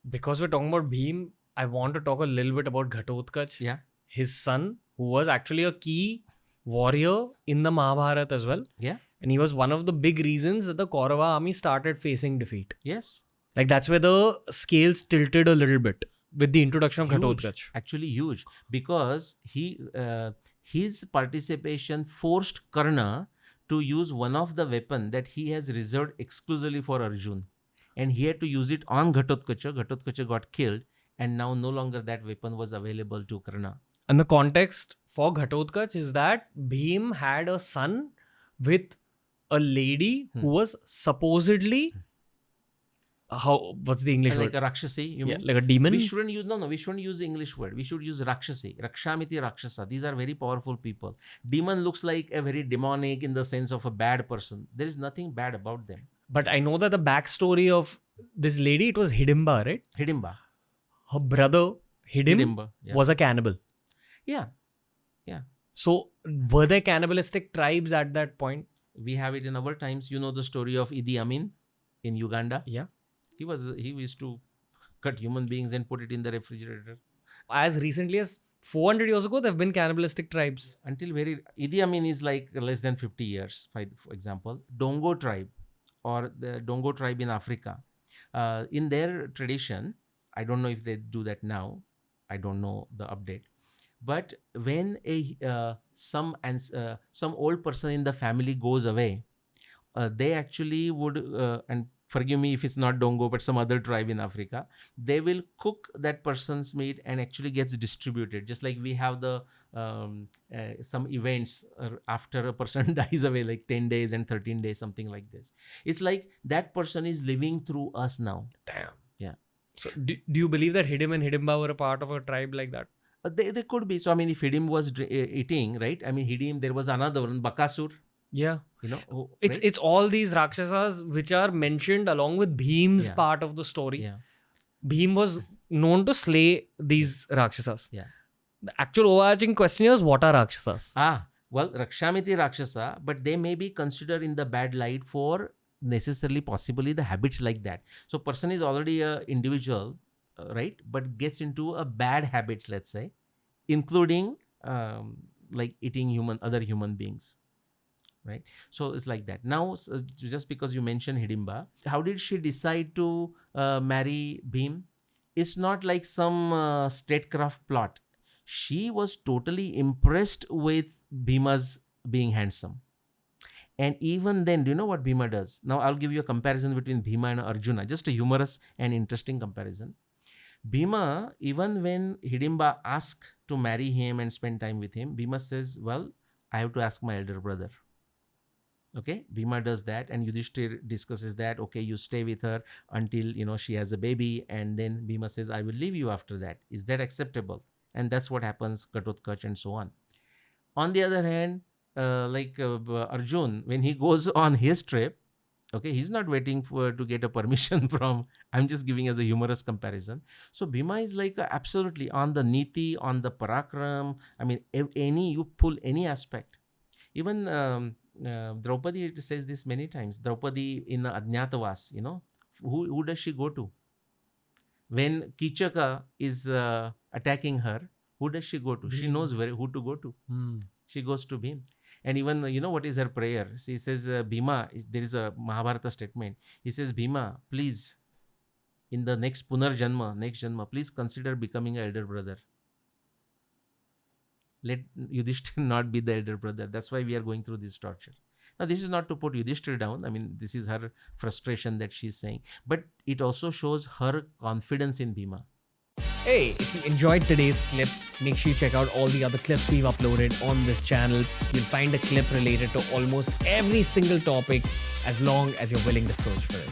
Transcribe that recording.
Because we're talking about Bhim, I want to talk a little bit about Ghatotkacha. Yeah. His son, who was actually a key warrior in the Mahabharata as well. Yeah. And he was one of the big reasons that the Kaurava army started facing defeat. Yes. Like that's where the scales tilted a little bit with the introduction of Ghatotkacha. Actually huge. Because his participation forced Karna to use one of the weapon that he has reserved exclusively for Arjun. And he had to use it on Ghatotkacha. Ghatotkacha got killed. And now no longer that weapon was available to Karna. And the context for Ghatotkacha is that Bhim had a son with a lady who was supposedly... what's the English Like word? a Rakshasi, you mean? Like a demon? We shouldn't use the English word. We should use Rakshasi. Rakshamiti Rakshasa. These are very powerful people. Demon looks like a very demonic in the sense of a bad person. There is nothing bad about them. But I know that the backstory of this lady, it was Hidimba, right? Hidimba. Her brother, Hidimba, was a cannibal. Yeah. So, were there cannibalistic tribes at that point? We have it in our times. You know the story of Idi Amin in Uganda? Yeah. He used to cut human beings and put it in the refrigerator. As recently as 400 years ago, there have been cannibalistic tribes. Idi Amin is like less than 50 years, for example. Dongo tribe or the Dongo tribe in Africa. In their tradition, I don't know if they do that now. I don't know the update. But when some old person in the family goes away, they actually would, and forgive me if it's not Dongo, but some other tribe in Africa, they will cook that person's meat and actually gets distributed. Just like we have the some events after a person dies away, like 10 days and 13 days, something like this. It's like that person is living through us now. Damn. Yeah. So, do you believe that Hidim and Hidimba were a part of a tribe like that? They could be. So, I mean, if Hidim was eating, right? I mean, Hidim, there was another one, Bakasur. Yeah. You know, it's all these Rakshasas which are mentioned along with Bhim's part of the story. Yeah. Bhim was known to slay these Rakshasas. Yeah. The actual overarching question is, what are Rakshasas? Well, Rakshamiti Rakshasa, but they may be considered in the bad light for necessarily, possibly the habits like that. So, person is already a individual, right? But gets into a bad habit, let's say, including like eating other human beings. Right. So it's like that. Now, just because you mentioned Hidimba, how did she decide to marry Bhim? It's not like some statecraft plot. She was totally impressed with Bhima's being handsome. And even then, do you know what Bhima does? Now, I'll give you a comparison between Bhima and Arjuna, just a humorous and interesting comparison. Bhima, even when Hidimba asks to marry him and spend time with him, Bhima says, well, I have to ask my elder brother. Okay, Bhima does that, and Yudhishthir discusses that. Okay, you stay with her until she has a baby, and then Bhima says, "I will leave you after that." Is that acceptable? And that's what happens, Ghatotkacha and so on. On the other hand, Arjun, when he goes on his trip, okay, he's not waiting to get a permission from. I'm just giving as a humorous comparison. So Bhima is like absolutely on the niti, on the parakram. I mean, you pull any aspect, even. Draupadi says this many times. Draupadi in Ajñatavas, who does she go to? When Kichaka is attacking her, who does she go to? She knows who to go to. She goes to Bhim. And even, what is her prayer? She says, Bhima, there is a Mahabharata statement. He says, Bhima, please, in the next Janma, please consider becoming an elder brother. Let Yudhishthir not be the elder brother. That's why we are going through this torture. Now, this is not to put Yudhishthir down. I mean, this is her frustration that she's saying. But it also shows her confidence in Bhima. Hey, if you enjoyed today's clip, make sure you check out all the other clips we've uploaded on this channel. You'll find a clip related to almost every single topic as long as you're willing to search for it.